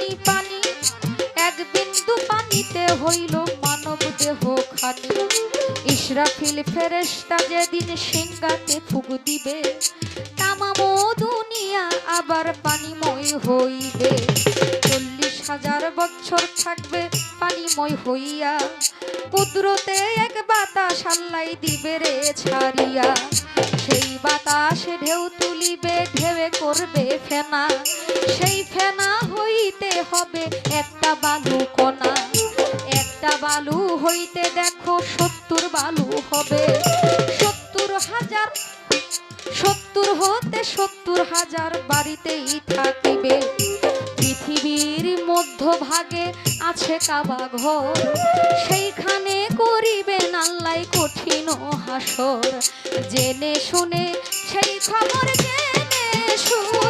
পানি পানি, এক বিন্দু পানিতে হইল মানব দেহ খানি। ইসরাফিল ফেরেশতা যেদিন সিংহাতে ফুঁক দিবে, তামাম দুনিয়া আবার পানিময় হইবে। 40,000 বছর থাকবে পানিময় হইয়া, কুদরতে এক বাতাস আল্লাহ দিবে রে ছাড়িয়া। সেই বাতাসে ঢেউ তুলিবে, ঢেউয়ে করবে ফেনা, সেই ফেনা হইতে হবে একটা বালু কণা। একটা বালু হইতে দেখো 70 বালু হবে। 70,000, 70 হতে 70,000 বাড়িতেই থাকিবে। পৃথিবীর মধ্যভাগে আছে কাবা ঘর, সেইখানে করিবেন আল্লাহ কঠিন হাসর। জেনে শুনে সেই খবর জেনে শুনে